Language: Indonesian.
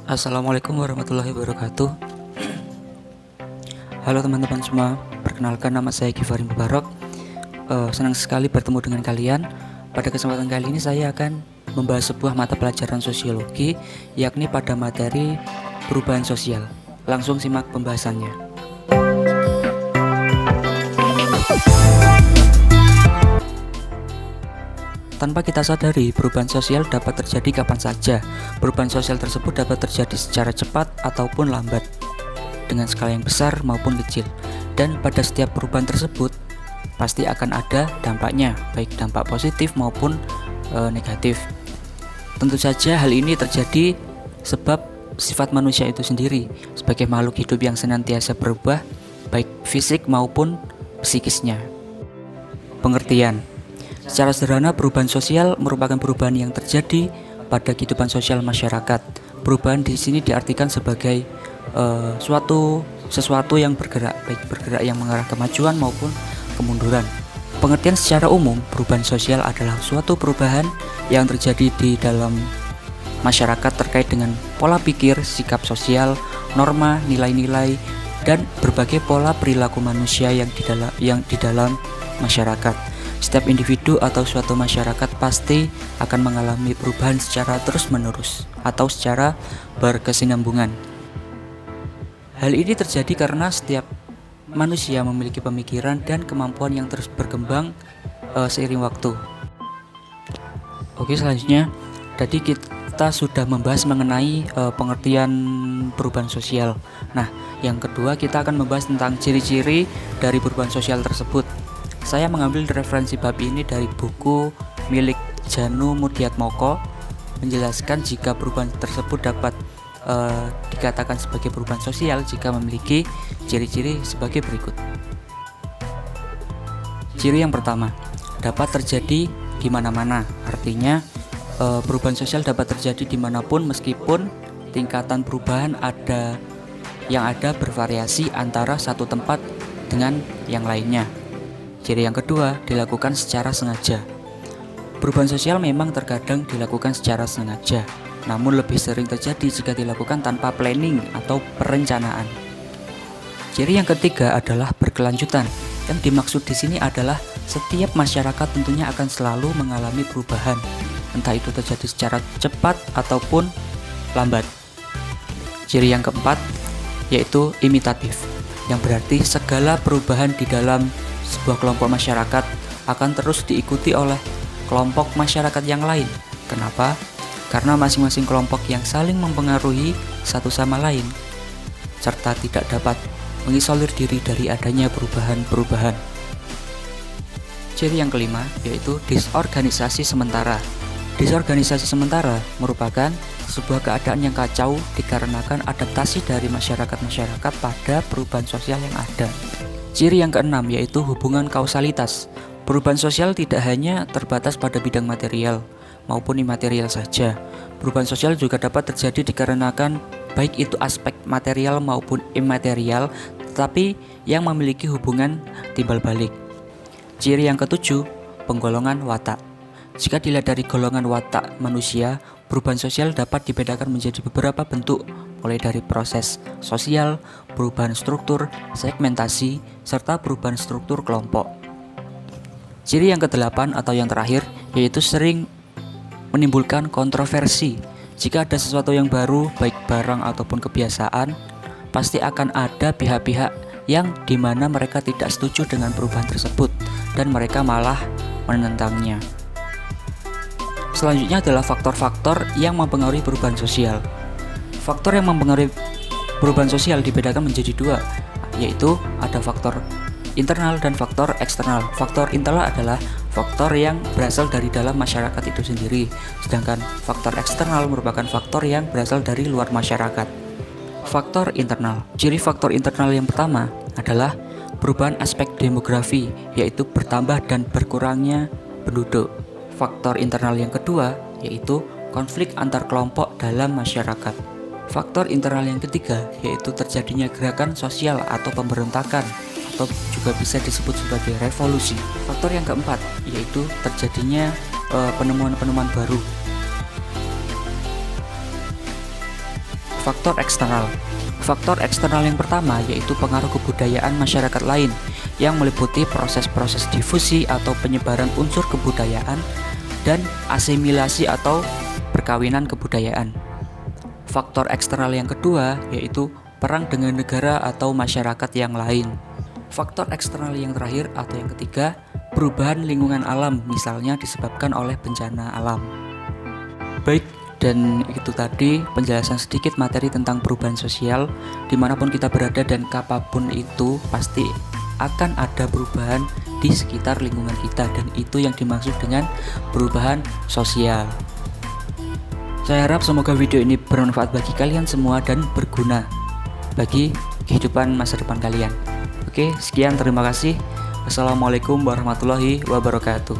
Assalamualaikum warahmatullahi wabarakatuh. Halo teman-teman semua, perkenalkan nama saya Gifarin Mubarak. Senang sekali bertemu dengan kalian. Pada kesempatan kali ini saya akan membahas sebuah mata pelajaran sosiologi, yakni pada materi perubahan sosial. Langsung simak pembahasannya. Tanpa kita sadari, perubahan sosial dapat terjadi kapan saja. Perubahan sosial tersebut dapat terjadi secara cepat ataupun lambat, dengan skala yang besar maupun kecil. Dan pada setiap perubahan tersebut, pasti akan ada dampaknya, baik dampak positif maupun negatif. Tentu saja hal ini terjadi sebab sifat manusia itu sendiri, sebagai makhluk hidup yang senantiasa berubah, baik fisik maupun psikisnya. Pengertian. Secara sederhana, perubahan sosial merupakan perubahan yang terjadi pada kehidupan sosial masyarakat. Perubahan di sini diartikan sebagai sesuatu yang bergerak, baik bergerak yang mengarah kemajuan maupun kemunduran. Pengertian secara umum, perubahan sosial adalah suatu perubahan yang terjadi di dalam masyarakat terkait dengan pola pikir, sikap sosial, norma, nilai-nilai, dan berbagai pola perilaku manusia yang di dalam masyarakat. Setiap individu atau suatu masyarakat pasti akan mengalami perubahan secara terus-menerus atau secara berkesinambungan. Hal ini terjadi karena setiap manusia memiliki pemikiran dan kemampuan yang terus berkembang seiring waktu. Oke, selanjutnya tadi kita sudah membahas mengenai pengertian perubahan sosial. Nah, yang kedua kita akan membahas tentang ciri-ciri dari perubahan sosial tersebut. Saya mengambil referensi bab ini dari buku milik Janu Mudyatmoko, menjelaskan jika perubahan tersebut dapat dikatakan sebagai perubahan sosial jika memiliki ciri-ciri sebagai berikut. Ciri yang pertama, dapat terjadi di mana-mana. Artinya perubahan sosial dapat terjadi dimanapun meskipun tingkatan perubahan yang ada bervariasi antara satu tempat dengan yang lainnya. Ciri yang kedua, dilakukan secara sengaja. Perubahan sosial memang terkadang dilakukan secara sengaja, namun lebih sering terjadi jika dilakukan tanpa planning atau perencanaan. Ciri yang ketiga adalah berkelanjutan. Yang dimaksud di sini adalah setiap masyarakat tentunya akan selalu mengalami perubahan, entah itu terjadi secara cepat ataupun lambat. Ciri yang keempat yaitu imitatif, yang berarti segala perubahan di dalam sebuah kelompok masyarakat akan terus diikuti oleh kelompok masyarakat yang lain. Kenapa? Karena masing-masing kelompok yang saling mempengaruhi satu sama lain, serta tidak dapat mengisolir diri dari adanya perubahan-perubahan. Ciri yang kelima yaitu disorganisasi sementara. Disorganisasi sementara merupakan sebuah keadaan yang kacau dikarenakan adaptasi dari masyarakat-masyarakat pada perubahan sosial yang ada. Ciri yang keenam yaitu hubungan kausalitas. Perubahan sosial tidak hanya terbatas pada bidang material maupun imaterial saja. Perubahan sosial juga dapat terjadi dikarenakan baik itu aspek material maupun imaterial, tetapi yang memiliki hubungan timbal balik. Ciri yang ketujuh, penggolongan watak. Jika dilihat dari golongan watak manusia, perubahan sosial dapat dibedakan menjadi beberapa bentuk, mulai dari proses sosial, perubahan struktur, segmentasi, serta perubahan struktur kelompok. Ciri yang kedelapan atau yang terakhir yaitu sering menimbulkan kontroversi. Jika ada sesuatu yang baru, baik barang ataupun kebiasaan, pasti akan ada pihak-pihak yang dimana mereka tidak setuju dengan perubahan tersebut dan mereka malah menentangnya. Selanjutnya adalah faktor-faktor yang mempengaruhi perubahan sosial. Faktor yang mempengaruhi perubahan sosial dibedakan menjadi dua, yaitu ada faktor internal dan faktor eksternal. Faktor internal adalah faktor yang berasal dari dalam masyarakat itu sendiri, sedangkan faktor eksternal merupakan faktor yang berasal dari luar masyarakat. Faktor internal. Ciri faktor internal yang pertama adalah perubahan aspek demografi, yaitu bertambah dan berkurangnya penduduk. Faktor internal yang kedua yaitu konflik antar kelompok dalam masyarakat. Faktor internal yang ketiga yaitu terjadinya gerakan sosial atau pemberontakan, atau juga bisa disebut sebagai revolusi. Faktor yang keempat yaitu terjadinya penemuan-penemuan baru. faktor eksternal. Faktor eksternal yang pertama yaitu pengaruh kebudayaan masyarakat lain yang meliputi proses-proses difusi atau penyebaran unsur kebudayaan dan asimilasi atau perkawinan kebudayaan. Faktor eksternal yang kedua yaitu perang dengan negara atau masyarakat yang lain. Faktor eksternal yang terakhir atau yang ketiga, perubahan lingkungan alam, misalnya disebabkan oleh bencana alam. Baik, dan itu tadi penjelasan sedikit materi tentang perubahan sosial. Dimanapun kita berada dan kapanpun itu pasti akan ada perubahan di sekitar lingkungan kita, dan itu yang dimaksud dengan perubahan sosial. Saya harap semoga video ini bermanfaat bagi kalian semua dan berguna bagi kehidupan masa depan kalian. Oke, sekian, terima kasih. Wassalamualaikum warahmatullahi wabarakatuh.